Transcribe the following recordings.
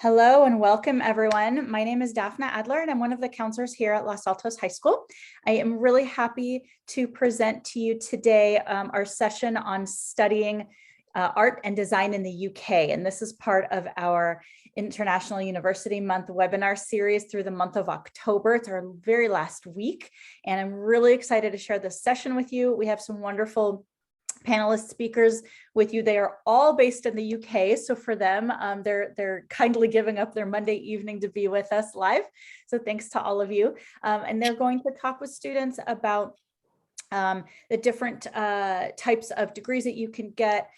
Hello and welcome everyone. My name is Daphna Adler and I'm one of the counselors here at Los Altos High School. I am really happy to present to you today our session on studying art and design in the UK. And this is part of our International University Month webinar series through the month of October. It's our very last week. And I'm really excited to share this session with you. We have some wonderful panelist speakers with you. They are all based in the UK. So for them, they're kindly giving up their Monday evening to be with us live. So thanks to all of you. And they're going to talk with students about the different types of degrees that you can get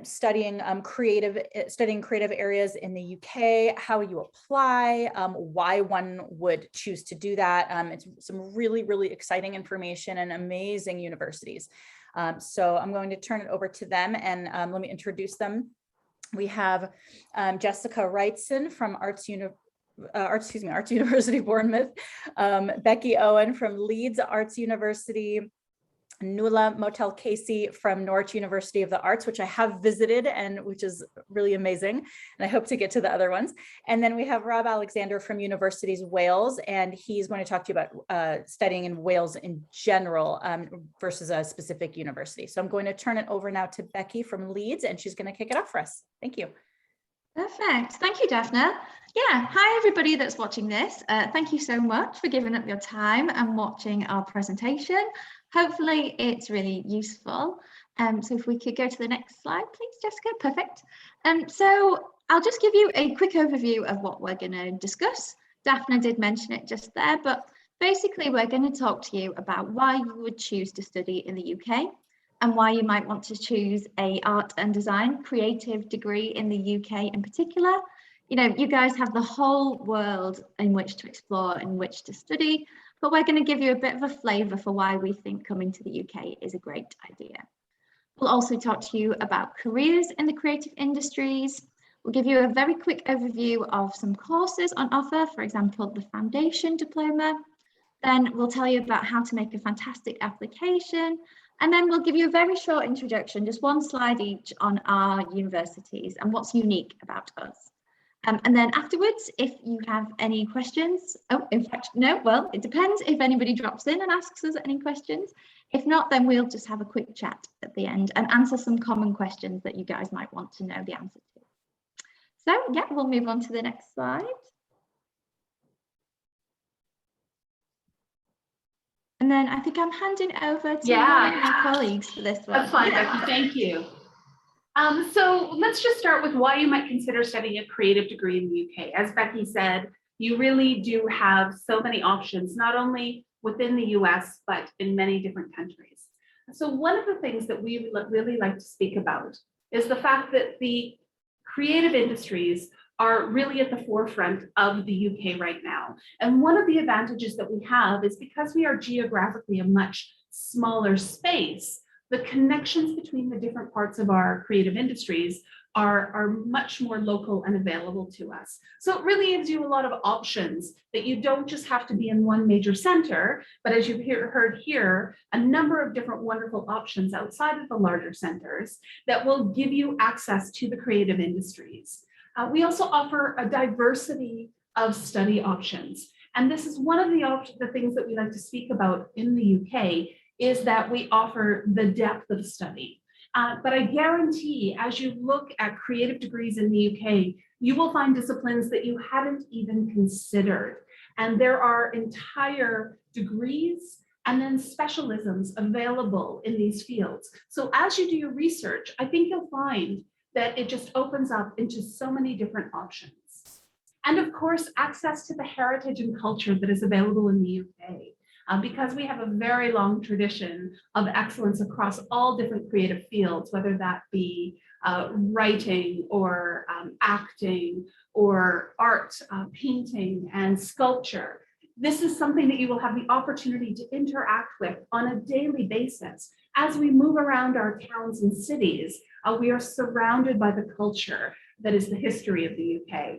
studying creative areas in the UK, how you apply, why one would choose to do that. It's some really, really exciting information and amazing universities. So I'm going to turn it over to them and let me introduce them. We have Jessica Wrightson from Arts University Bournemouth, Becky Owen from Leeds Arts University, Nuala Motel Casey from Norwich University of the Arts, which I have visited and which is really amazing. And I hope to get to the other ones. And then we have Rob Alexander from Universities Wales, and he's going to talk to you about studying in Wales in general versus a specific university. So I'm going to turn it over now to Becky from Leeds, and she's going to kick it off for us. Thank you. Perfect. Thank you, Daphna. Yeah, hi everybody that's watching this. Thank you so much for giving up your time and watching our presentation. Hopefully it's really useful. So if we could go to the next slide, please, Jessica. Perfect. So I'll just give you a quick overview of what we're going to discuss. Daphna did mention it just there, but basically we're going to talk to you about why you would choose to study in the UK and why you might want to choose a art and design creative degree in the UK in particular. You know, you guys have the whole world in which to explore, in which to study, but we're going to give you a bit of a flavour for why we think coming to the UK is a great idea. We'll also talk to you about careers in the creative industries. We'll give you a very quick overview of some courses on offer, for example, the Foundation Diploma. Then we'll tell you about how to make a fantastic application. And then we'll give you a very short introduction, just one slide each on our universities and what's unique about us. And then afterwards, if you have any questions, in fact, no, well, it depends if anybody drops in and asks us any questions. If not, then we'll just have a quick chat at the end and answer some common questions that you guys might want to know the answer to. So yeah, we'll move on to the next slide. And then I think I'm handing over to one of my colleagues for this one. That's fine, Becky, thank you. So let's just start with why you might consider studying a creative degree in the UK. As Becky said, you really do have so many options, not only within the US, but in many different countries. So one of the things that we really like to speak about is the fact that the creative industries are really at the forefront of the UK right now. And one of the advantages that we have is because we are geographically a much smaller space, the connections between the different parts of our creative industries are much more local and available to us. So it really gives you a lot of options that you don't just have to be in one major center, but as you've heard here, a number of different wonderful options outside of the larger centers that will give you access to the creative industries. We also offer a diversity of study options. And this is one of the things that we like to speak about in the UK is that we offer the depth of study. But I guarantee as you look at creative degrees in the UK, you will find disciplines that you hadn't even considered. And there are entire degrees and then specialisms available in these fields. So as you do your research, I think you'll find that it just opens up into so many different options. And of course, access to the heritage and culture that is available in the UK. Because we have a very long tradition of excellence across all different creative fields, whether that be writing or acting or art, painting and sculpture. This is something that you will have the opportunity to interact with on a daily basis. As we move around our towns and cities, we are surrounded by the culture that is the history of the UK.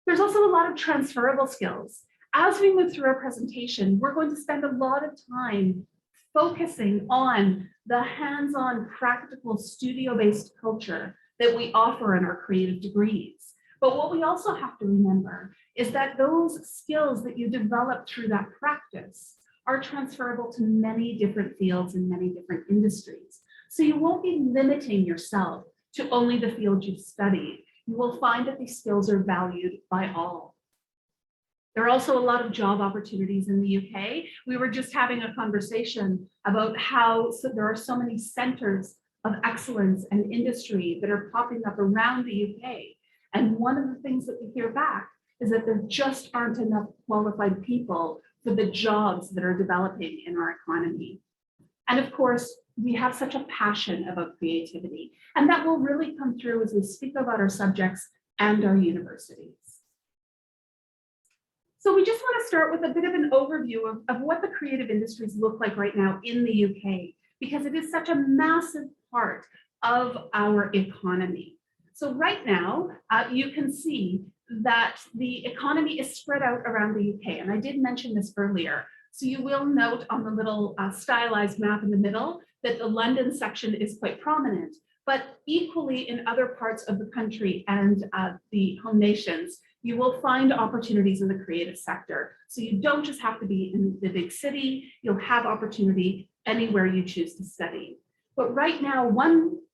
There's also a lot of transferable skills. As we move through our presentation, we're going to spend a lot of time focusing on the hands-on practical studio-based culture that we offer in our creative degrees. But what we also have to remember is that those skills that you develop through that practice are transferable to many different fields and many different industries. So you won't be limiting yourself to only the field you've studied. You will find that these skills are valued by all. There are also a lot of job opportunities in the UK. We were just having a conversation about how there are so many centers of excellence and industry that are popping up around the UK. And one of the things that we hear back is that there just aren't enough qualified people for the jobs that are developing in our economy. And of course, we have such a passion about creativity, and that will really come through as we speak about our subjects and our universities. So we just want to start with a bit of an overview of what the creative industries look like right now in the UK, because it is such a massive part of our economy. So right now, you can see that the economy is spread out around the UK, and I did mention this earlier. So you will note on the little stylized map in the middle that the London section is quite prominent, but equally in other parts of the country and the home nations, you will find opportunities in the creative sector. So you don't just have to be in the big city, you'll have opportunity anywhere you choose to study. But right now,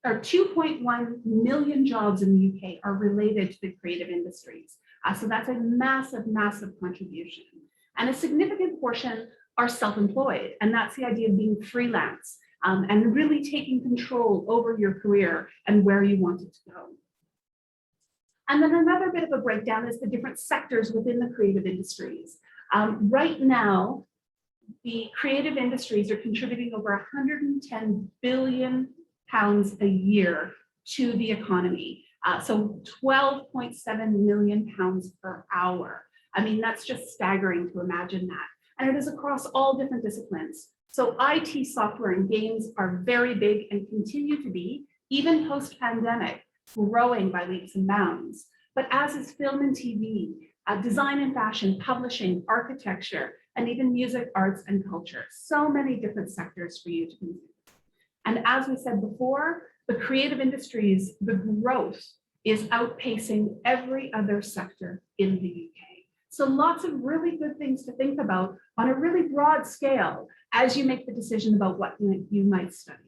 2.1 million jobs in the UK are related to the creative industries. So that's a massive, massive contribution. And a significant portion are self-employed. And that's the idea of being freelance and really taking control over your career and where you want it to go. And then another bit of a breakdown is the different sectors within the creative industries. Right now, the creative industries are contributing over 110 billion pounds a year to the economy. So 12.7 million pounds per hour. I mean, that's just staggering to imagine that. And it is across all different disciplines. So IT, software, and games are very big and continue to be, even post-pandemic, growing by leaps and bounds. But as is film and TV, design and fashion, publishing, architecture, and even music, arts, and culture. So many different sectors for you to consider. And as we said before, the creative industries, the growth is outpacing every other sector in the UK. So lots of really good things to think about on a really broad scale as you make the decision about what you might study.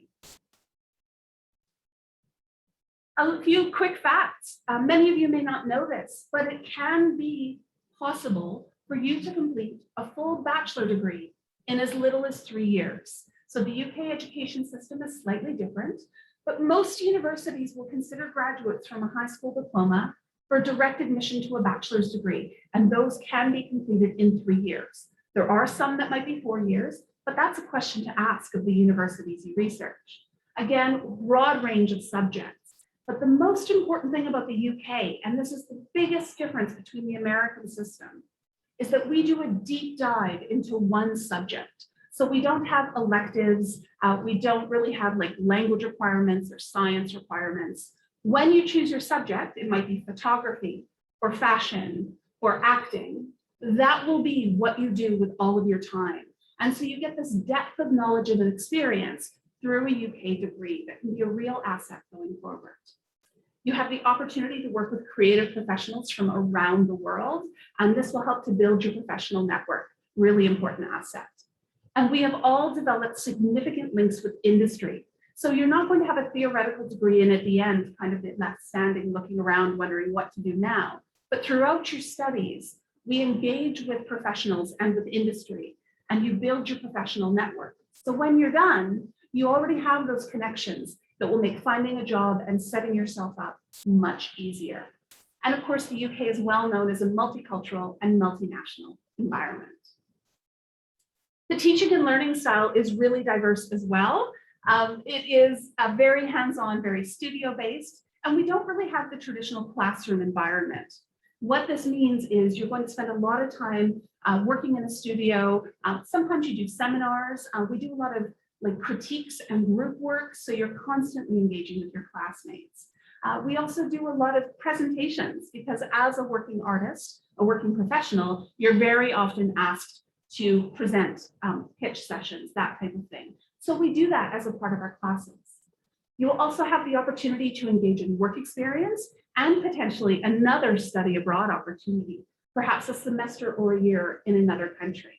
A few quick facts. Many of you may not know this, but it can be possible for you to complete a full bachelor degree in as little as 3 years. So the UK education system is slightly different, but most universities will consider graduates from a high school diploma for direct admission to a bachelor's degree, and those can be completed in 3 years. There are some that might be 4 years, but that's a question to ask of the universities you research. Again, broad range of subjects. But the most important thing about the UK, and this is the biggest difference between the American system, is that we do a deep dive into one subject. So we don't have electives, we don't really have like language requirements or science requirements. When you choose your subject, it might be photography or fashion or acting, that will be what you do with all of your time. And so you get this depth of knowledge and experience through a UK degree that can be a real asset going forward. You have the opportunity to work with creative professionals from around the world, and this will help to build your professional network, really important asset. And we have all developed significant links with industry. So you're not going to have a theoretical degree and at the end kind of left standing, looking around, wondering what to do now. But throughout your studies, we engage with professionals and with industry, and you build your professional network. So when you're done, you already have those connections that will make finding a job and setting yourself up much easier. And of course, the UK is well known as a multicultural and multinational environment. The teaching and learning style is really diverse as well. It is a very hands-on, very studio-based, and we don't really have the traditional classroom environment. What this means is you're going to spend a lot of time working in a studio. Sometimes you do seminars. We do a lot of like critiques and group work, so you're constantly engaging with your classmates. We also do a lot of presentations because as a working artist, a working professional, you're very often asked to present pitch sessions, that type of thing. So we do that as a part of our classes. You will also have the opportunity to engage in work experience and potentially another study abroad opportunity, perhaps a semester or a year in another country.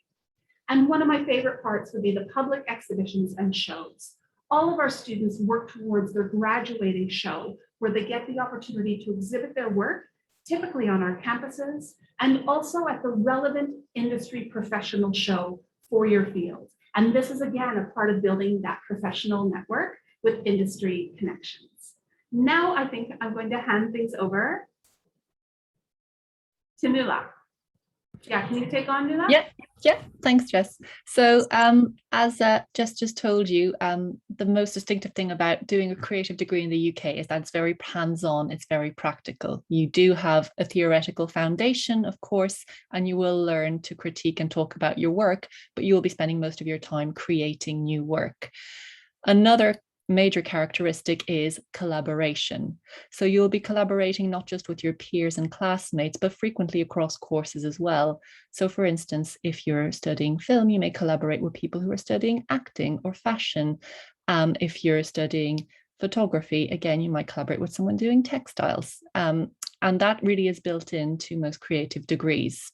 And one of my favorite parts would be the public exhibitions and shows. All of our students work towards their graduating show, where they get the opportunity to exhibit their work, typically on our campuses, and also at the relevant industry professional show for your field. And this is, again, a part of building that professional network with industry connections. Now I think I'm going to hand things over to Nuala. Yeah, can you take on, Nuala? Yeah, thanks, Jess. So as Jess just told you, the most distinctive thing about doing a creative degree in the UK is that it's very hands-on, it's very practical. You do have a theoretical foundation, of course, and you will learn to critique and talk about your work, but you will be spending most of your time creating new work. Another major characteristic is collaboration. So you'll be collaborating not just with your peers and classmates, but frequently across courses as well. So for instance, if you're studying film, you may collaborate with people who are studying acting or fashion. If you're studying photography, again, you might collaborate with someone doing textiles. And that really is built into most creative degrees.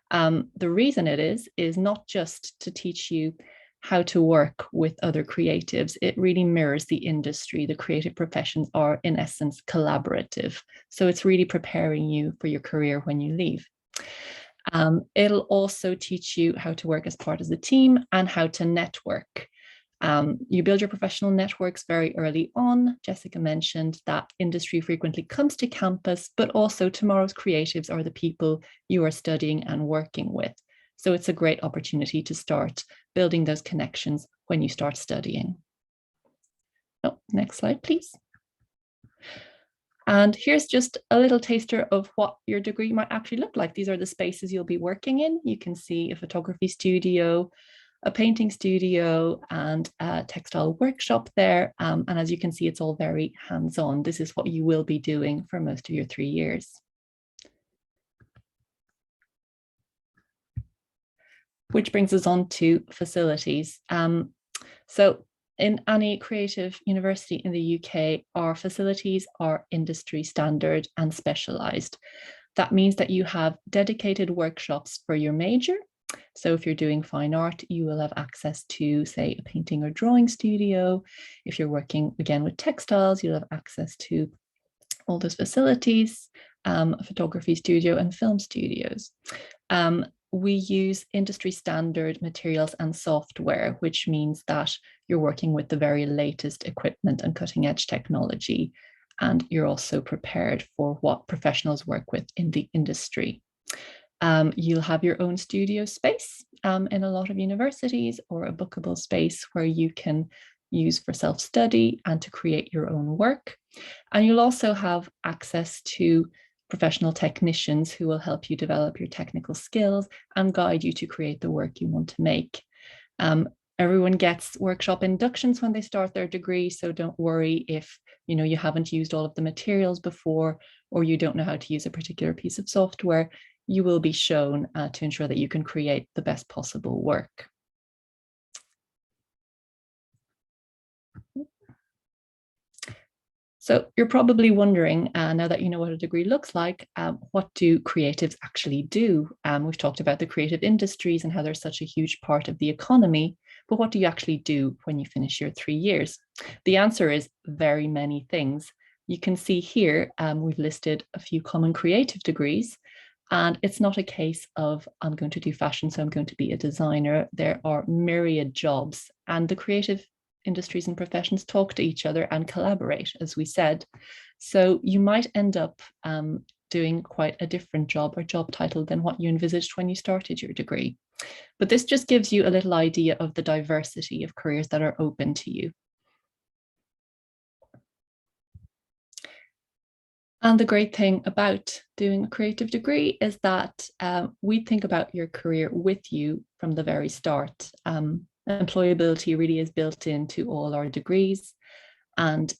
The reason it is not just to teach you how to work with other creatives. It really mirrors the industry. The creative professions are, in essence, collaborative. So it's really preparing you for your career when you leave. It'll also teach you how to work as part of the team and how to network. You build your professional networks very early on. Jessica mentioned that industry frequently comes to campus, but also tomorrow's creatives are the people you are studying and working with. So it's a great opportunity to start building those connections when you start studying. Oh, next slide, please. And here's just a little taster of what your degree might actually look like. These are the spaces you'll be working in. You can see a photography studio, a painting studio, and a textile workshop there. And as you can see, it's all very hands-on. This is what you will be doing for most of your 3 years. Which brings us on to facilities. So in any creative university in the UK, our facilities are industry standard and specialised. That means that you have dedicated workshops for your major. So if you're doing fine art, you will have access to, say, a painting or drawing studio. If you're working, again, with textiles, you'll have access to all those facilities, a photography studio and film studios. We use industry standard materials and software, which means that you're working with the very latest equipment and cutting edge technology. And you're also prepared for what professionals work with in the industry. You'll have your own studio space in a lot of universities, or a bookable space where you can use for self-study and to create your own work. And you'll also have access to professional technicians who will help you develop your technical skills and guide you to create the work you want to make. Everyone gets workshop inductions when they start their degree, so don't worry if you haven't used all of the materials before, or you don't know how to use a particular piece of software. You will be shown to ensure that you can create the best possible work. So you're probably wondering, now that you know what a degree looks like, what do creatives actually do? We've talked about the creative industries and how they're such a huge part of the economy, but what do you actually do when you finish your 3 years? The answer is very many things. You can see here, we've listed a few common creative degrees, and it's not a case of I'm going to do fashion, so I'm going to be a designer. There are myriad jobs, and the creative industries and professions talk to each other and collaborate, as we said. So you might end up doing quite a different job or job title than what you envisaged when you started your degree. But this just gives you a little idea of the diversity of careers that are open to you. And the great thing about doing a creative degree is that we think about your career with you from the very start. Employability really is built into all our degrees, and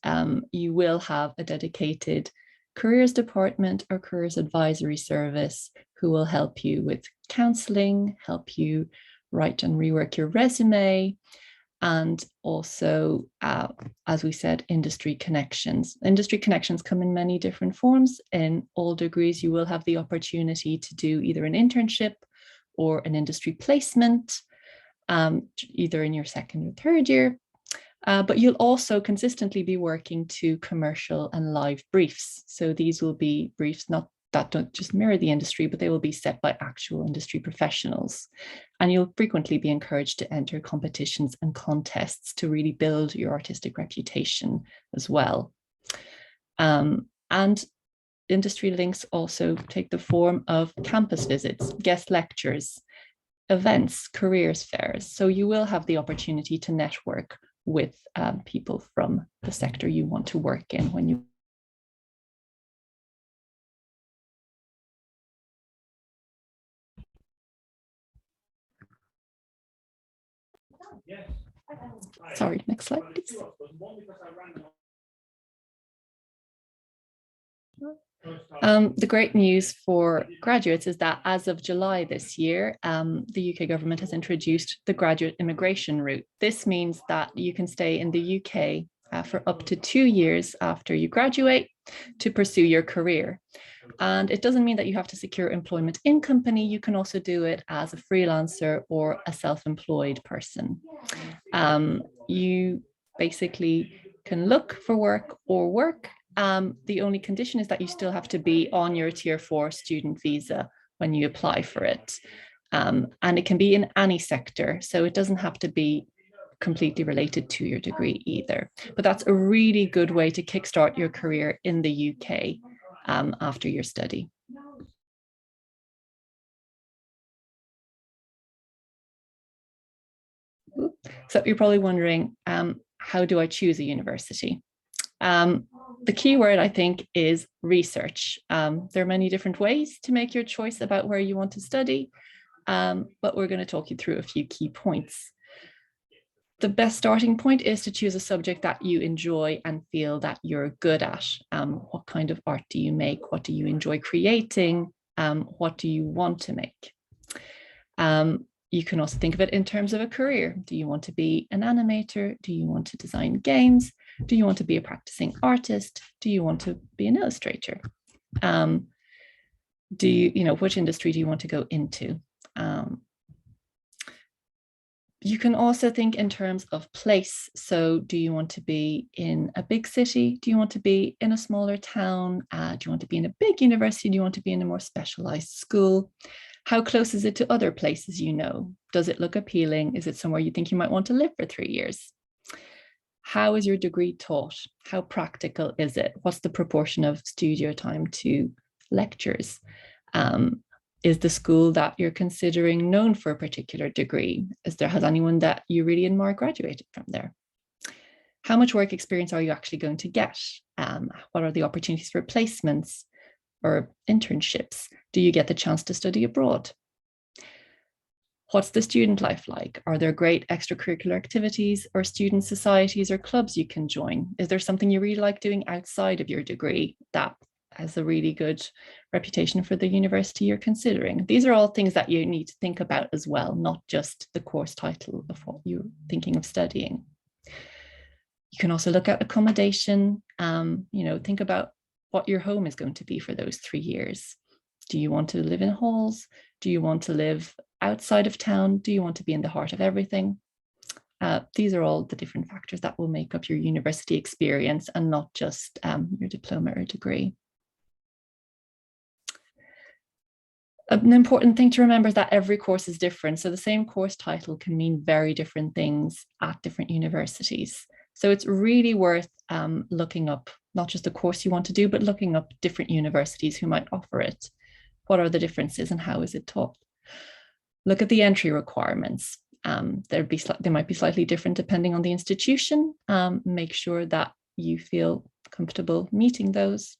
you will have a dedicated careers department or careers advisory service who will help you with counselling, help you write and rework your resume, And also, as we said, industry connections. Industry connections come in many different forms. In all degrees, you will have the opportunity to do either an internship or an industry placement, either in your second or third year. But you'll also consistently be working to commercial and live briefs. So these will be briefs that don't just mirror the industry, but they will be set by actual industry professionals. And you'll frequently be encouraged to enter competitions and contests to really build your artistic reputation as well. And industry links also take the form of campus visits, guest lectures, events, careers fairs. So you will have the opportunity to network with people from the sector you want to work in when you. Sorry, next slide, please. The great news for graduates is that as of July this year, the UK government has introduced the graduate immigration route. This means that you can stay in the UK for up to 2 years after you graduate to pursue your career. And it doesn't mean that you have to secure employment in company. You can also do it as a freelancer or a self-employed person. You basically can look for work or work. The only condition is that you still have to be on your Tier 4 student visa when you apply for it. And it can be in any sector, so it doesn't have to be completely related to your degree either. But that's a really good way to kickstart your career in the UK after your study. So you're probably wondering, how do I choose a university? The key word, I think, is research. There are many different ways to make your choice about where you want to study, but we're going to talk you through a few key points. The best starting point is to choose a subject that you enjoy and feel that you're good at. What kind of art do you make? What do you enjoy creating? What do you want to make? You can also think of it in terms of a career. Do you want to be an animator? Do you want to design games? Do you want to be a practicing artist? Do you want to be an illustrator? Which industry do you want to go into? You can also think in terms of place. So do you want to be in a big city? Do you want to be in a smaller town? Do you want to be in a big university? Do you want to be in a more specialized school? How close is it to other places you know? Does it look appealing? Is it somewhere you think you might want to live for 3 years? How is your degree taught? How practical is it? What's the proportion of studio time to lectures? Is the school that you're considering known for a particular degree? Has anyone that you really admire graduated from there? How much work experience are you actually going to get? What are the opportunities for placements or internships? Do you get the chance to study abroad? What's the student life like? Are there great extracurricular activities or student societies or clubs you can join? Is there something you really like doing outside of your degree that has a really good reputation for the university you're considering? These are all things that you need to think about as well, not just the course title of what you're thinking of studying. You can also look at accommodation, think about what your home is going to be for those 3 years. Do you want to live in halls? Do you want to live outside of town? Do you want to be in the heart of everything? These are all the different factors that will make up your university experience and not just your diploma or degree. An important thing to remember is that every course is different. So the same course title can mean very different things at different universities. So it's really worth looking up not just the course you want to do, but looking up different universities who might offer it. What are the differences and how is it taught? Look at the entry requirements. They might be slightly different depending on the institution. Make sure that you feel comfortable meeting those.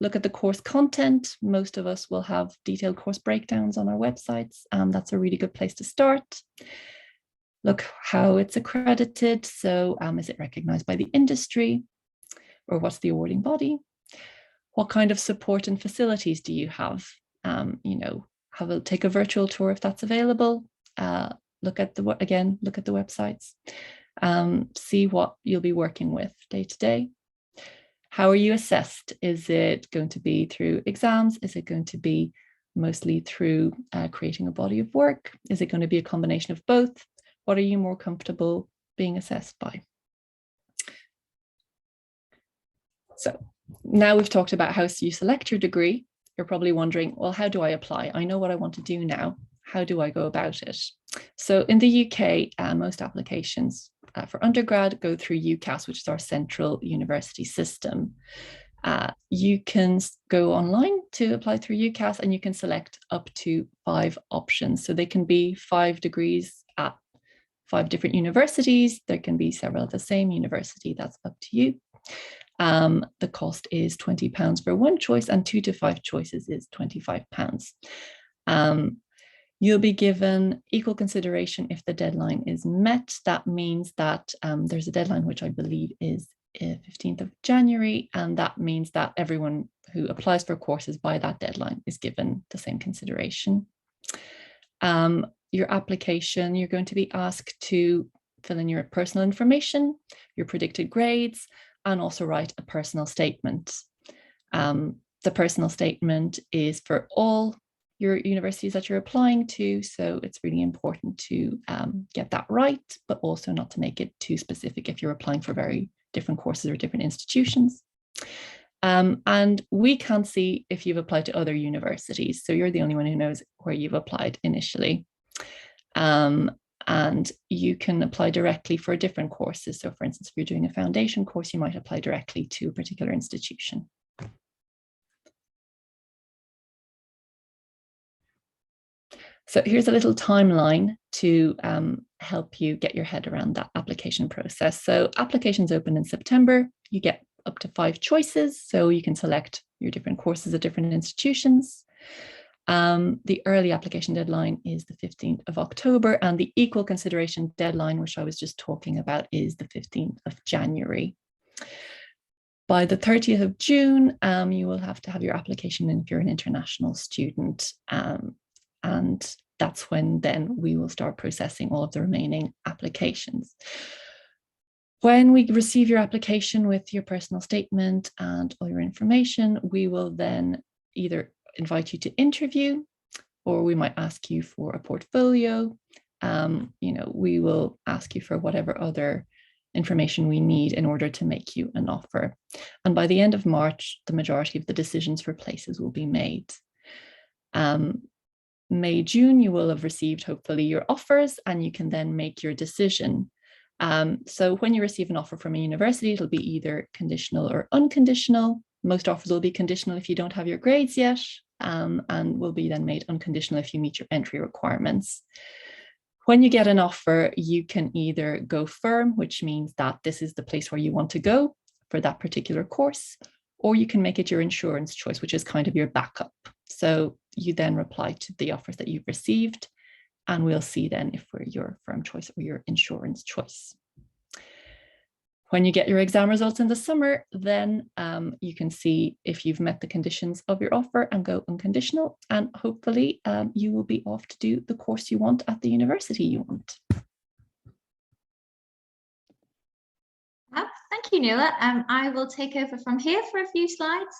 Look at the course content. Most of us will have detailed course breakdowns on our websites. That's a really good place to start. Look how it's accredited. So is it recognized by the industry? Or what's the awarding body? What kind of support and facilities do you have? Take a virtual tour if that's available. Look at the websites. See what you'll be working with day to day. How are you assessed? Is it going to be through exams? Is it going to be mostly through creating a body of work? Is it going to be a combination of both? What are you more comfortable being assessed by? So now we've talked about how you select your degree. You're probably wondering, well, how do I apply? I know what I want to do now. How do I go about it? So in the UK, most applications for undergrad go through UCAS, which is our central university system. You can go online to apply through UCAS, and you can select up to 5 options. So they can be 5 degrees at 5 different universities. There can be several at the same university. That's up to you. The cost is £20 for one choice, and 2 to 5 choices is £25. You'll be given equal consideration if the deadline is met. That means that there's a deadline, which I believe is 15th of January, and that means that everyone who applies for courses by that deadline is given the same consideration. Your application, you're going to be asked to fill in your personal information, your predicted grades, and also write a personal statement. The personal statement is for all your universities that you're applying to, so it's really important to get that right, but also not to make it too specific if you're applying for very different courses or different institutions. And we can't see if you've applied to other universities, so you're the only one who knows where you've applied initially. And you can apply directly for different courses. So for instance, if you're doing a foundation course, you might apply directly to a particular institution. So here's a little timeline to help you get your head around that application process. So applications open in September. You get up to 5 choices, so you can select your different courses at different institutions. The early application deadline is the 15th of October, and the equal consideration deadline, which I was just talking about, is the 15th of January. By the 30th of June, you will have to have your application in if you're an international student. And that's when then we will start processing all of the remaining applications. When we receive your application with your personal statement and all your information, we will then either invite you to interview, or we might ask you for a portfolio. We will ask you for whatever other information we need in order to make you an offer. And by the end of March, the majority of the decisions for places will be made. May, June, you will have received hopefully your offers, and you can then make your decision. So when you receive an offer from a university, it'll be either conditional or unconditional. Most offers will be conditional if you don't have your grades yet, and will be then made unconditional if you meet your entry requirements. When you get an offer, you can either go firm, which means that this is the place where you want to go for that particular course, or you can make it your insurance choice, which is kind of your backup. So you then reply to the offers that you've received, and we'll see then if we're your firm choice or your insurance choice. When you get your exam results in the summer, then you can see if you've met the conditions of your offer and go unconditional, and hopefully you will be off to do the course you want at the university you want. Thank you, Nuala. I will take over from here for a few slides,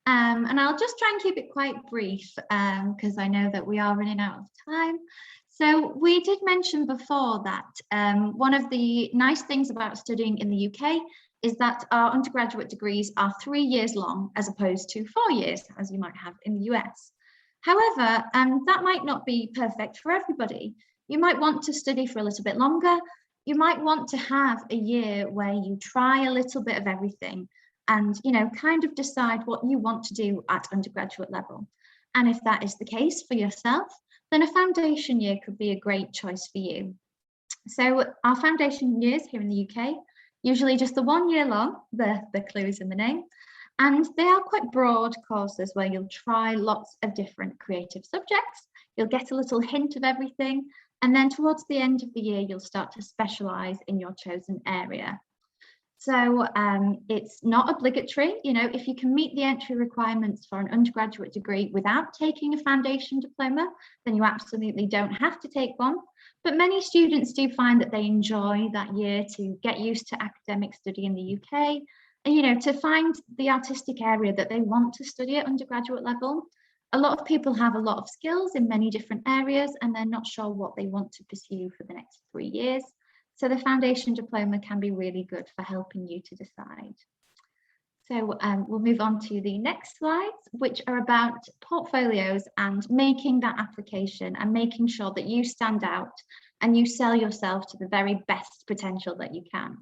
and I'll just try and keep it quite brief because I know that we are running out of time. So we did mention before that one of the nice things about studying in the UK is that our undergraduate degrees are 3 years long as opposed to 4 years, as you might have in the US. However, that might not be perfect for everybody. You might want to study for a little bit longer. You might want to have a year where you try a little bit of everything and, kind of decide what you want to do at undergraduate level. And if that is the case for yourself, then a foundation year could be a great choice for you. So our foundation years here in the UK, usually just the 1 year long, the clue is in the name, and they are quite broad courses where you'll try lots of different creative subjects, you'll get a little hint of everything, and then towards the end of the year, you'll start to specialise in your chosen area. So it's not obligatory. You know, if you can meet the entry requirements for an undergraduate degree without taking a foundation diploma, then you absolutely don't have to take one. But many students do find that they enjoy that year to get used to academic study in the UK, and, you know, to find the artistic area that they want to study at undergraduate level. A lot of people have a lot of skills in many different areas, and they're not sure what they want to pursue for the next 3 years. So the foundation diploma can be really good for helping you to decide. So we'll move on to the next slides, which are about portfolios and making that application and making sure that you stand out and you sell yourself to the very best potential that you can.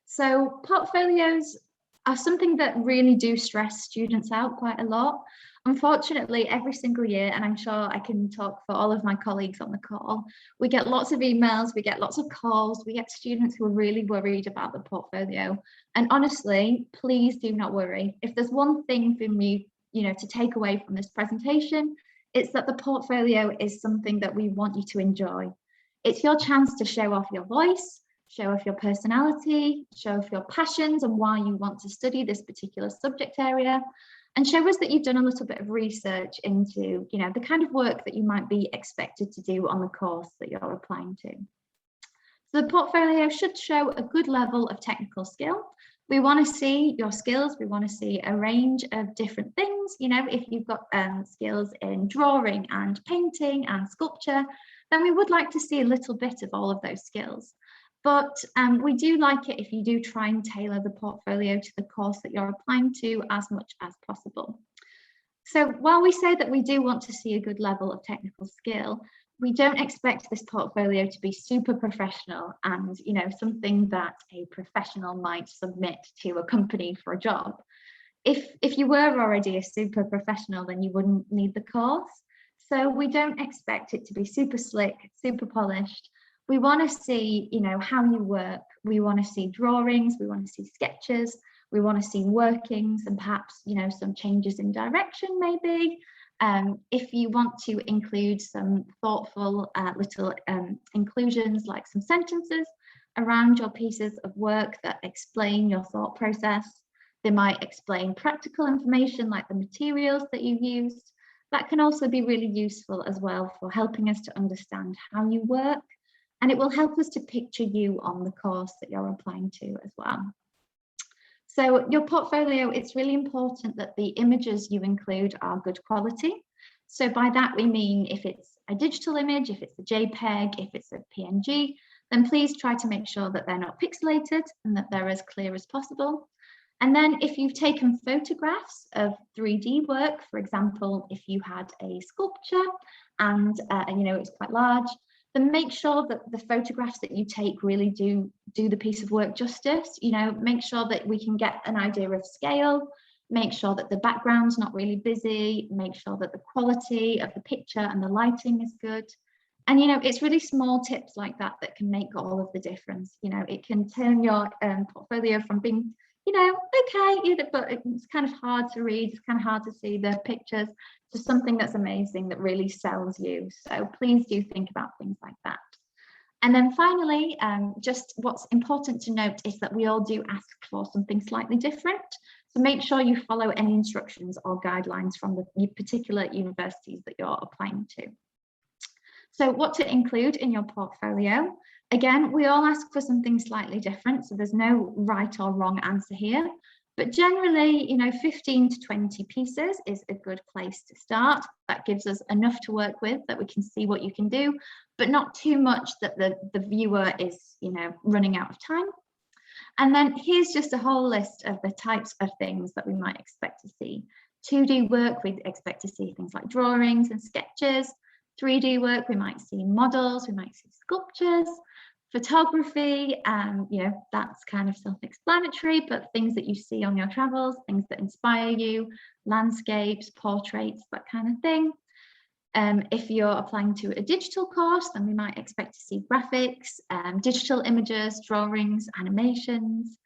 So portfolios are something that really do stress students out quite a lot. Unfortunately, every single year, and I'm sure I can talk for all of my colleagues on the call, we get lots of emails, we get lots of calls, we get students who are really worried about the portfolio. And honestly, please do not worry. If there's one thing from you, to take away from this presentation, it's that the portfolio is something that we want you to enjoy. It's your chance to show off your voice, show off your personality, show off your passions and why you want to study this particular subject area, and show us that you've done a little bit of research into, the kind of work that you might be expected to do on the course that you're applying to. So the portfolio should show a good level of technical skill. We want to see your skills. We want to see a range of different things. If you've got skills in drawing and painting and sculpture, then we would like to see a little bit of all of those skills. But we do like it if you do try and tailor the portfolio to the course that you're applying to as much as possible. So while we say that we do want to see a good level of technical skill, we don't expect this portfolio to be super professional and, something that a professional might submit to a company for a job. If you were already a super professional, then you wouldn't need the course. So we don't expect it to be super slick, super polished. We want to see, how you work. We want to see drawings. We want to see sketches. We want to see workings and perhaps, some changes in direction maybe. If you want to include some thoughtful little inclusions, like some sentences around your pieces of work that explain your thought process. They might explain practical information like the materials that you've used. That can also be really useful as well for helping us to understand how you work. And it will help us to picture you on the course that you're applying to as well. So your portfolio, it's really important that the images you include are good quality. So by that we mean if it's a digital image, if it's a JPEG, if it's a PNG, then please try to make sure that they're not pixelated and that they're as clear as possible. And then if you've taken photographs of 3D work, for example, if you had a sculpture and it's quite large, then make sure that the photographs that you take really do the piece of work justice. Make sure that we can get an idea of scale, make sure that the background's not really busy, make sure that the quality of the picture and the lighting is good. And, it's really small tips like that that can make all of the difference. It can turn your portfolio from being, okay, but it's kind of hard to read, it's kind of hard to see the pictures, to something that's amazing that really sells you. So please do think about things like that. And then finally, just what's important to note is that we all do ask for something slightly different. So make sure you follow any instructions or guidelines from the particular universities that you're applying to. So what to include in your portfolio? Again, we all ask for something slightly different, so there's no right or wrong answer here. But generally, 15 to 20 pieces is a good place to start. That gives us enough to work with, that we can see what you can do, but not too much that the viewer is, running out of time. And then here's just a whole list of the types of things that we might expect to see. 2D work, we'd expect to see things like drawings and sketches. 3D work, we might see models, we might see sculptures. Photography, that's kind of self-explanatory, but things that you see on your travels, things that inspire you, landscapes, portraits, that kind of thing. If you're applying to a digital course, then we might expect to see graphics, digital images, drawings, animations.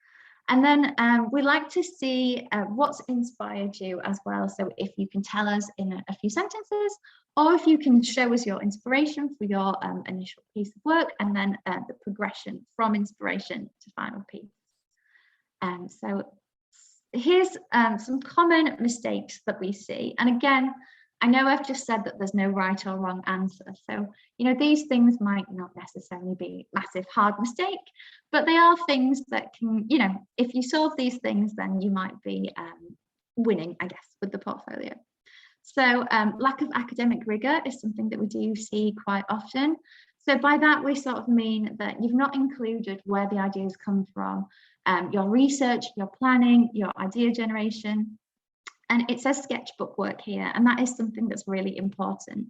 And then we like to see what's inspired you as well. So if you can tell us in a few sentences, or if you can show us your inspiration for your initial piece of work, and then the progression from inspiration to final piece. So here's some common mistakes that we see. And again, I know I've just said that there's no right or wrong answer. So, these things might not necessarily be massive, hard mistake, but they are things that can, if you solve these things, then you might be winning, I guess, with the portfolio. So lack of academic rigor is something that we do see quite often. So by that, we sort of mean that you've not included where the ideas come from, your research, your planning, your idea generation. And it says sketchbook work here, and that is something that's really important.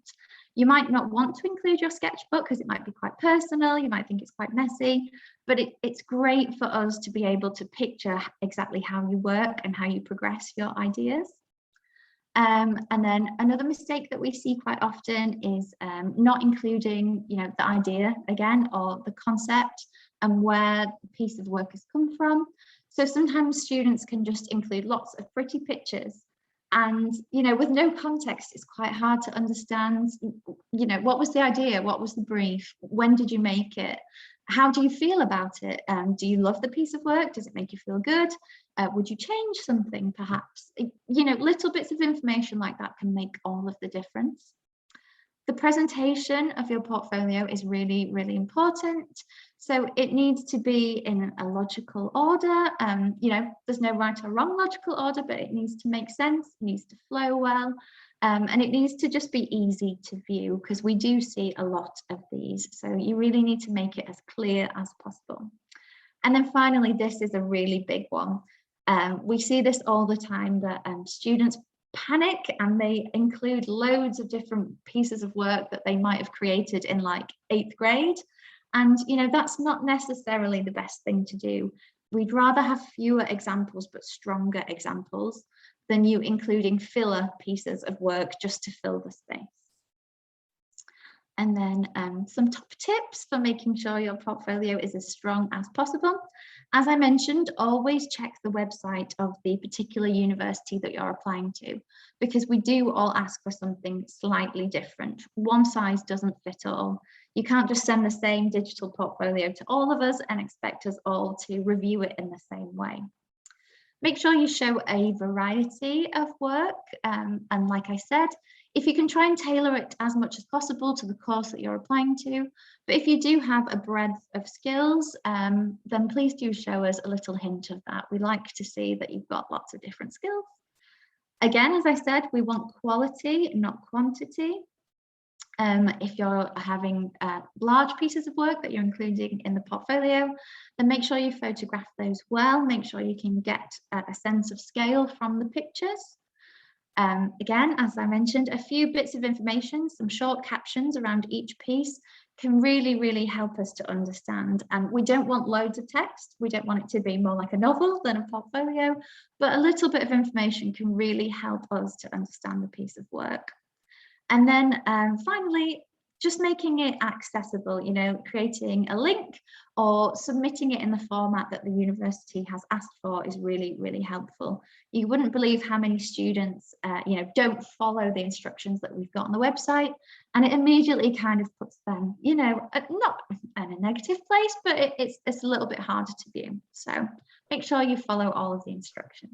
You might not want to include your sketchbook because it might be quite personal, you might think it's quite messy, but it's great for us to be able to picture exactly how you work and how you progress your ideas. And then another mistake that we see quite often is not including, the idea again, or the concept and where the piece of work has come from. So sometimes students can just include lots of pretty pictures, and with no context, it's quite hard to understand, what was the idea, what was the brief, when did you make it, how do you feel about it, do you love the piece of work, does it make you feel good, would you change something perhaps? Little bits of information like that can make all of the difference. The presentation of your portfolio is really, really important. So it needs to be in a logical order. There's no right or wrong logical order, but it needs to make sense, it needs to flow well, and it needs to just be easy to view, because we do see a lot of these. So you really need to make it as clear as possible. And then finally, this is a really big one. We see this all the time, that students panic and they include loads of different pieces of work that they might have created in like 8th grade. And, that's not necessarily the best thing to do. We'd rather have fewer examples, but stronger examples, than you including filler pieces of work just to fill the space. And then some top tips for making sure your portfolio is as strong as possible. As I mentioned, always check the website of the particular university that you're applying to, because we do all ask for something slightly different. One size doesn't fit all. You can't just send the same digital portfolio to all of us and expect us all to review it in the same way. Make sure you show a variety of work, and like I said, if you can try and tailor it as much as possible to the course that you're applying to, but if you do have a breadth of skills, then please do show us a little hint of that. We like to see that you've got lots of different skills. Again, as I said, we want quality, not quantity. If you're having large pieces of work that you're including in the portfolio, then make sure you photograph those well. Make sure you can get a sense of scale from the pictures. Again, as I mentioned, a few bits of information, some short captions around each piece can really, really help us to understand. And we don't want loads of text. We don't want it to be more like a novel than a portfolio, but a little bit of information can really help us to understand the piece of work. And then finally, just making it accessible, creating a link or submitting it in the format that the university has asked for is really, really helpful. You wouldn't believe how many students, don't follow the instructions that we've got on the website, and it immediately kind of puts them, not in a negative place, but it's a little bit harder to view. So make sure you follow all of the instructions.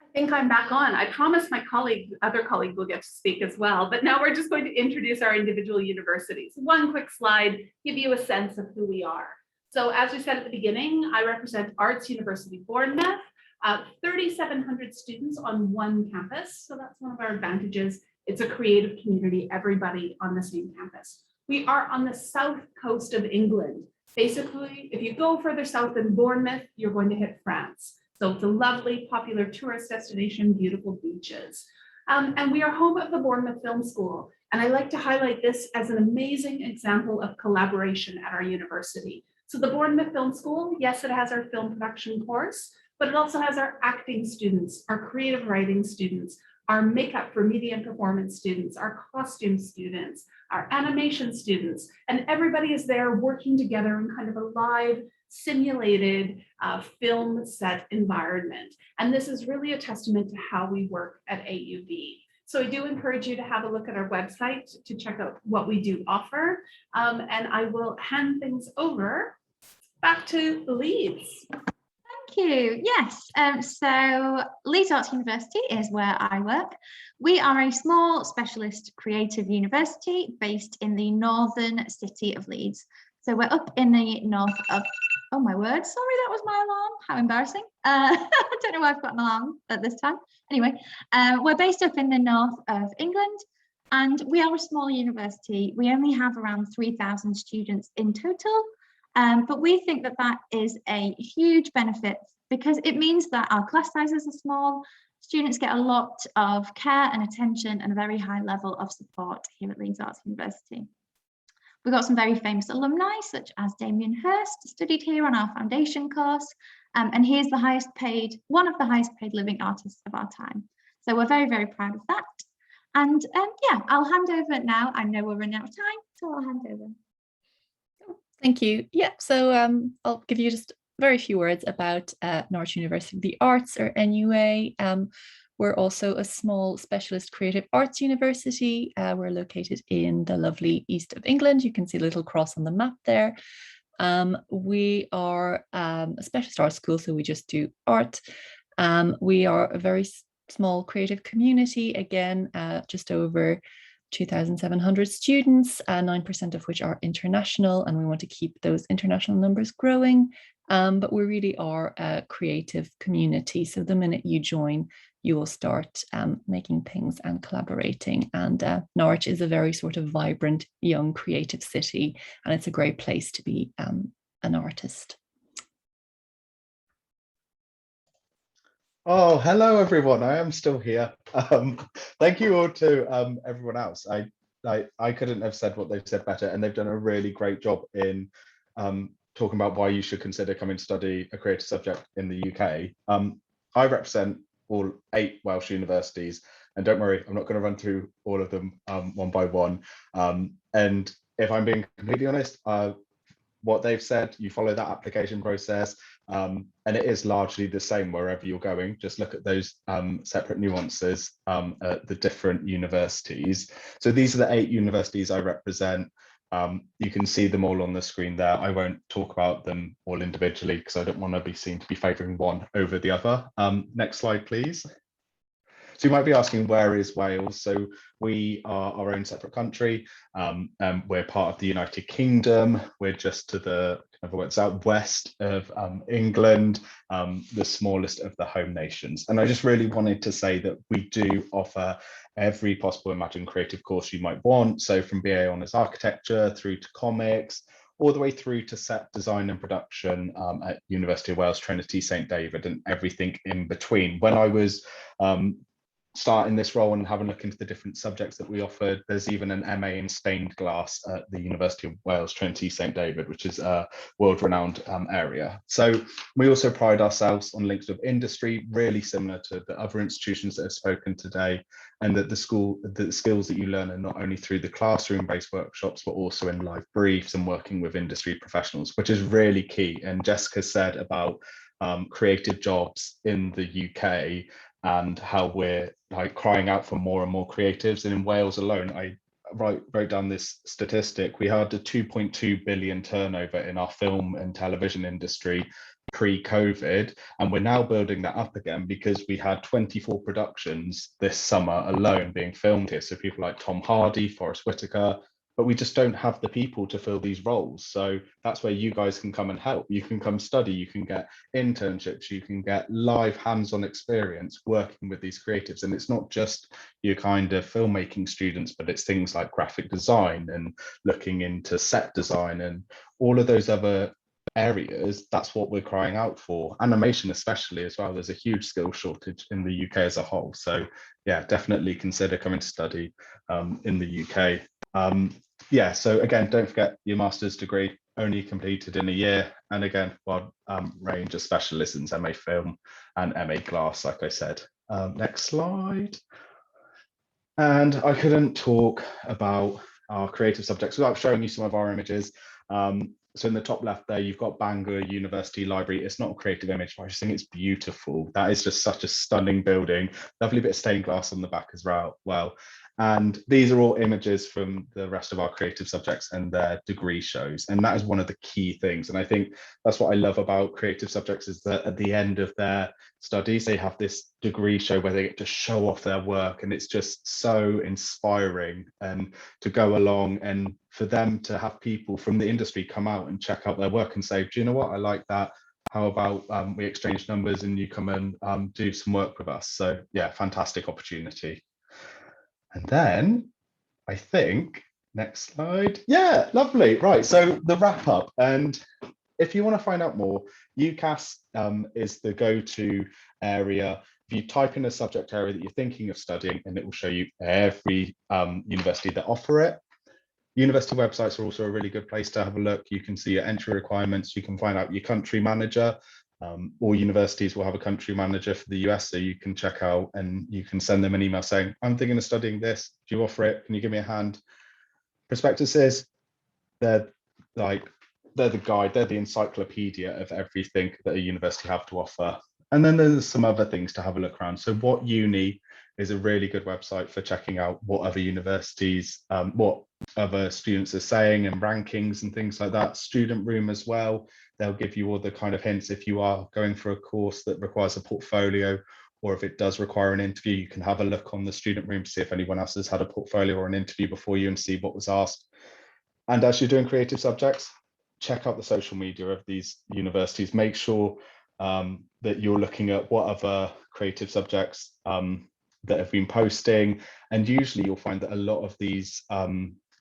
I think I'm back on. I promised my other colleague will get to speak as well, but now we're just going to introduce our individual universities. One quick slide, give you a sense of who we are. So as we said at the beginning, I represent Arts University Bournemouth, 3,700 students on one campus. So that's one of our advantages. It's a creative community, everybody on the same campus. We are on the south coast of England. Basically, if you go further south than Bournemouth, you're going to hit France. So it's a lovely, popular tourist destination, beautiful beaches. And we are home of the Bournemouth Film School. And I like to highlight this as an amazing example of collaboration at our university. So the Bournemouth Film School, yes, it has our film production course, but it also has our acting students, our creative writing students, our makeup for media and performance students, our costume students, our animation students, and everybody is there working together in kind of a live, simulated film set environment. And this is really a testament to how we work at AUB. So I do encourage you to have a look at our website to check out what we do offer. And I will hand things over back to Leeds. Thank you. Yes, so Leeds Arts University is where I work. We are a small specialist creative university based in the northern city of Leeds. So we're up in the north of, oh my word, sorry, that was my alarm. How embarrassing. I don't know why I've got an alarm at this time. Anyway, we're based up in the north of England, and we are a small university. We only have around 3,000 students in total. But we think that that is a huge benefit because it means that our class sizes are small, students get a lot of care and attention and a very high level of support here at Leeds Arts University. We've got some very famous alumni such as Damien Hirst studied here on our foundation course, and he is the highest paid, one of the highest paid living artists of our time. So we're very, very proud of that. And yeah, I'll hand over now. I know we're running out of time, so I'll hand over. Thank you. Yeah, so I'll give you just very few words about Norwich University. The Arts, or NUA. We're also a small specialist creative arts university. We're located in the lovely east of England. You can see a little cross on the map there. We are a specialist art school, so we just do art. We are a very small creative community, again, just over 2,700 students, 9% of which are international, and we want to keep those international numbers growing. But we really are a creative community. So the minute you join, you will start making things and collaborating. And Norwich is a very sort of vibrant, young, creative city, and it's a great place to be an artist. Oh, hello everyone. I am still here. Thank you all to everyone else. I couldn't have said what they've said better, and they've done a really great job in talking about why you should consider coming to study a creative subject in the UK. I represent all 8 Welsh universities, and don't worry, I'm not going to run through all of them one by one. And if I'm being completely honest, what they've said, you follow that application process, and it is largely the same wherever you're going. Just look at those separate nuances at the different universities. So these are the 8 universities I represent. You can see them all on the screen there. I won't talk about them all individually because I don't want to be seen to be favouring one over the other. Next slide, please. So you might be asking, where is Wales? So we are our own separate country. We're part of the United Kingdom. We're just to the southwest of England, the smallest of the home nations. And I just really wanted to say that we do offer every possible imagined creative course you might want. So from BA Honours Architecture through to comics, all the way through to set design and production at University of Wales, Trinity, St David, and everything in between. When I was starting this role and having a look into the different subjects that we offered, there's even an MA in stained glass at the University of Wales, Trinity, St David, which is a world-renowned area. So we also pride ourselves on links with industry, really similar to the other institutions that have spoken today, and that the skills that you learn are not only through the classroom-based workshops, but also in live briefs and working with industry professionals, which is really key. And Jessica said about creative jobs in the UK and how we're like crying out for more and more creatives. And in Wales alone, I wrote down this statistic. We had a 2.2 billion turnover in our film and television industry pre-COVID, and we're now building that up again because we had 24 productions this summer alone being filmed here. So people like Tom Hardy, Forrest Whitaker, but we just don't have the people to fill these roles. So that's where you guys can come and help. You can come study, you can get internships, you can get live hands-on experience working with these creatives. And it's not just your kind of filmmaking students, but it's things like graphic design and looking into set design and all of those other areas. That's what we're crying out for. Animation especially as well. There's a huge skill shortage in the UK as a whole. So yeah, definitely consider coming to study in the UK. Yeah, so again, don't forget your master's degree only completed in a year, and again, wide range of specialisms, MA Film and MA Glass, like I said. Next slide. And I couldn't talk about our creative subjects without showing you some of our images. So in the top left there, you've got Bangor University Library. It's not a creative image, but I just think it's beautiful. That is just such a stunning building. Lovely bit of stained glass on the back as well. And these are all images from the rest of our creative subjects and their degree shows. And that is one of the key things. And I think that's what I love about creative subjects, is that at the end of their studies, they have this degree show where they get to show off their work. And it's just so inspiring, and to go along and for them to have people from the industry come out and check out their work and say, do you know what, I like that. How about we exchange numbers and you come and do some work with us? So yeah, fantastic opportunity. And then I think, next slide. Yeah, lovely. Right, so the wrap up. And if you want to find out more, UCAS is the go-to area. If you type in a subject area that you're thinking of studying, and it will show you every university that offer it. University websites are also a really good place to have a look. You can see your entry requirements. You can find out your country manager. All universities will have a country manager for the US, so you can check out and you can send them an email saying, I'm thinking of studying this. Do you offer it? Can you give me a hand? Prospectuses, they're the guide, they're the encyclopedia of everything that a university have to offer. And then there's some other things to have a look around. So What Uni is a really good website for checking out what other universities, what other students are saying and rankings and things like that. Student Room as well. They'll give you all the kind of hints if you are going for a course that requires a portfolio, or if it does require an interview, you can have a look on the Student Room to see if anyone else has had a portfolio or an interview before you and see what was asked. And as you're doing creative subjects, check out the social media of these universities. Make sure that you're looking at what other creative subjects that have been posting. And usually you'll find that a lot of these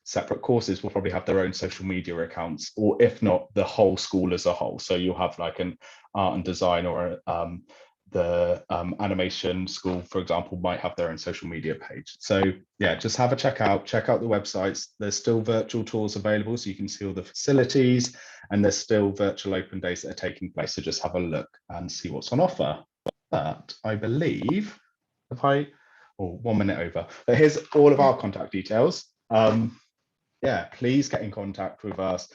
separate courses will probably have their own social media accounts, or if not, the whole school as a whole. So you'll have like an art and design, or the animation school, for example, might have their own social media page. So yeah, just have a check out the websites. There's still virtual tours available, so you can see all the facilities, and there's still virtual open days that are taking place. So just have a look and see what's on offer. But I believe, if I, 1 minute over, but here's all of our contact details. Yeah, please get in contact with us.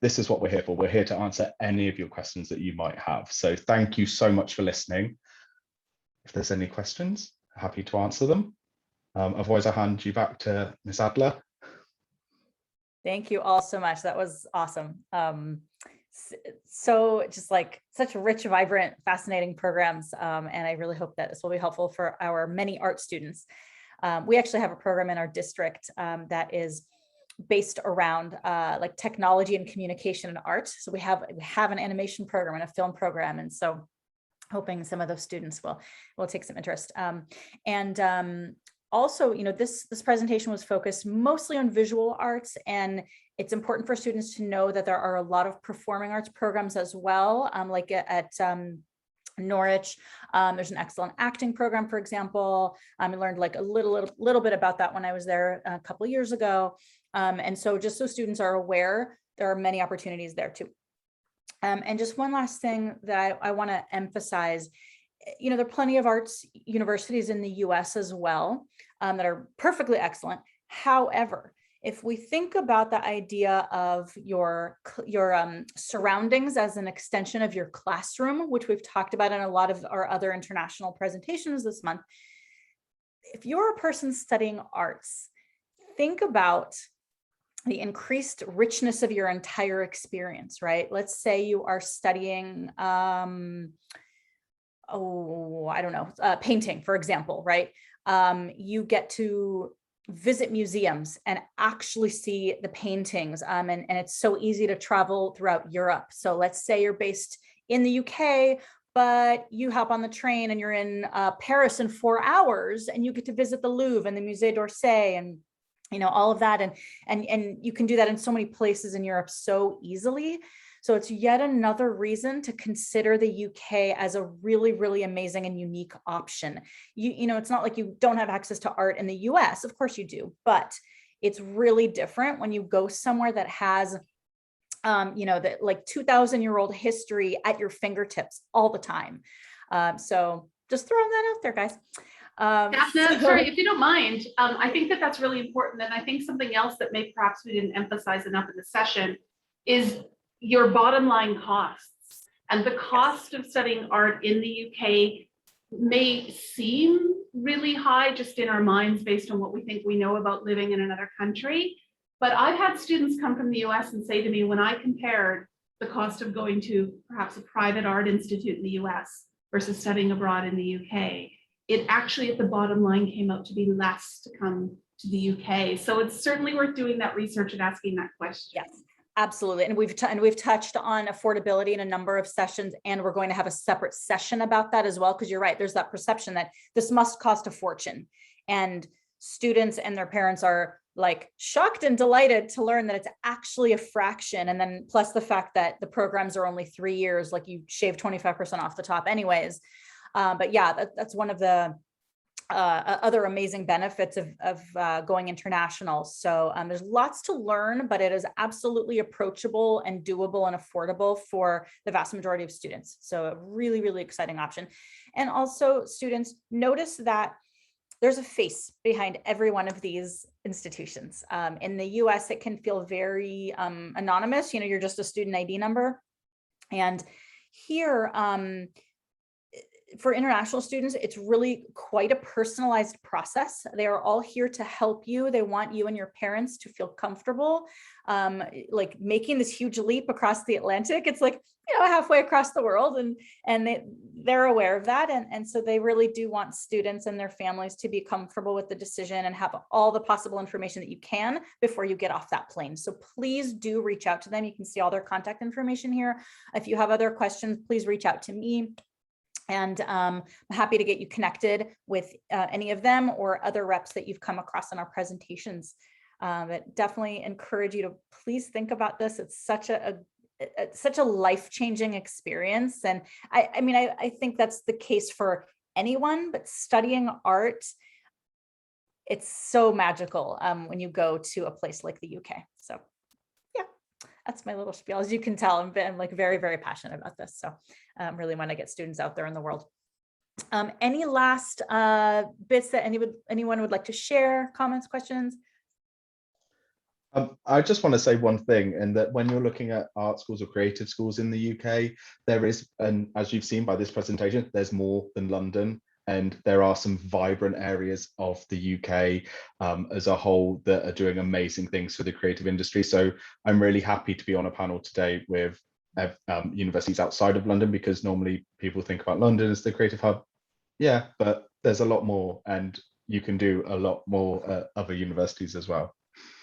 This is what we're here for. We're here to answer any of your questions that you might have. So thank you so much for listening. If there's any questions, happy to answer them. Otherwise, I'll hand you back to Ms. Adler. Thank you all so much. That was awesome. So just like such rich, vibrant, fascinating programs. And I really hope that this will be helpful for our many art students. We actually have a program in our district that is based around like technology and communication and art. So we have an animation program and a film program. And so hoping some of those students will take some interest. Also, you know, this presentation was focused mostly on visual arts, and it's important for students to know that there are a lot of performing arts programs as well, like at Norwich. There's an excellent acting program, for example. I learned like a little bit about that when I was there a couple of years ago. And so just so students are aware, there are many opportunities there too. And just one last thing that I want to emphasize, you know, there are plenty of arts universities in the US as well that are perfectly excellent. However, if we think about the idea of your surroundings as an extension of your classroom, which we've talked about in a lot of our other international presentations this month, if you're a person studying arts, think about the increased richness of your entire experience, right? Let's say you are studying, painting, for example, right? You get to visit museums and actually see the paintings. And it's so easy to travel throughout Europe. So let's say you're based in the UK, but you hop on the train and you're in Paris in 4 hours, and you get to visit the Louvre and the Musée d'Orsay and, you know, all of that. And you can do that in so many places in Europe so easily. So it's yet another reason to consider the UK as a really, really amazing and unique option. You know, it's not like you don't have access to art in the US, of course you do, but it's really different when you go somewhere that has, you know, that like 2,000-year-old history at your fingertips all the time. So just throwing that out there, guys. Daphna, sorry, if you don't mind, I think that that's really important. And I think something else that perhaps we didn't emphasize enough in the session is your bottom line costs. And the cost of studying art in the UK may seem really high just in our minds based on what we think we know about living in another country. But I've had students come from the US and say to me, when I compared the cost of going to perhaps a private art institute in the US versus studying abroad in the UK, it actually at the bottom line came out to be less to come to the UK. So it's certainly worth doing that research and asking that question. Yes, absolutely. And we've touched on affordability in a number of sessions, and we're going to have a separate session about that as well, because you're right, there's that perception that this must cost a fortune. And students and their parents are like shocked and delighted to learn that it's actually a fraction. And then plus the fact that the programs are only 3 years, like you shave 25% off the top anyways. But yeah, that's one of the other amazing benefits of going international. So there's lots to learn, but it is absolutely approachable and doable and affordable for the vast majority of students. So a really, really exciting option. And also students, notice that there's a face behind every one of these institutions. In the US, it can feel very anonymous. You know, you're just a student ID number. And here, for international students, it's really quite a personalized process. They are all here to help you. They want you and your parents to feel comfortable, like making this huge leap across the Atlantic. It's like, you know, halfway across the world, and they're aware of that. And so they really do want students and their families to be comfortable with the decision and have all the possible information that you can before you get off that plane. So please do reach out to them. You can see all their contact information here. If you have other questions, please reach out to me. And I'm happy to get you connected with any of them or other reps that you've come across in our presentations. But definitely encourage you to please think about this. It's such a life-changing experience. And I mean, I think that's the case for anyone, but studying art, it's so magical when you go to a place like the UK. So yeah, that's my little spiel. As you can tell, I'm like very, very passionate about this. So really want to get students out there in the world. Any last bits that anyone would like to share, comments, questions? I just want to say one thing, and that when you're looking at art schools or creative schools in the UK, there is, and as you've seen by this presentation, there's more than London. And there are some vibrant areas of the UK as a whole that are doing amazing things for the creative industry. So I'm really happy to be on a panel today with universities outside of London, because normally people think about London as the creative hub. Yeah, but there's a lot more, and you can do a lot more at other universities as well.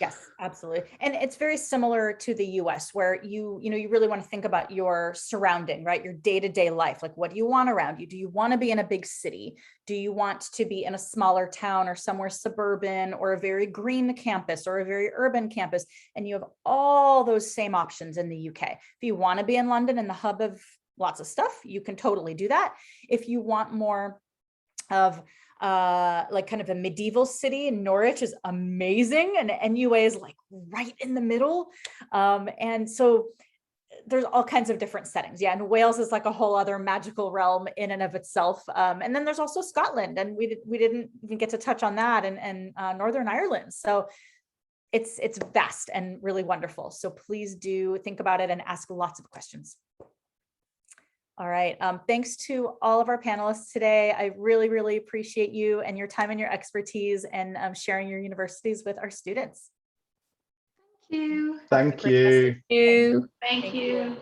Yes, absolutely. And it's very similar to the US, where you really want to think about your surrounding, right? Your day-to-day life. Like, what do you want around you? Do you want to be in a big city? Do you want to be in a smaller town or somewhere suburban, or a very green campus or a very urban campus? And you have all those same options in the UK. If you want to be in London and the hub of lots of stuff, you can totally do that. If you want more of like kind of a medieval city, Norwich is amazing, and NUA is like right in the middle. And so there's all kinds of different settings. Yeah, and Wales is like a whole other magical realm in and of itself. And then there's also Scotland, and we didn't even get to touch on that, and Northern Ireland. So it's vast and really wonderful. So please do think about it and ask lots of questions. All right. Thanks to all of our panelists today. I really, really appreciate you and your time and your expertise, and sharing your universities with our students. Thank you. Thank you. Thank you.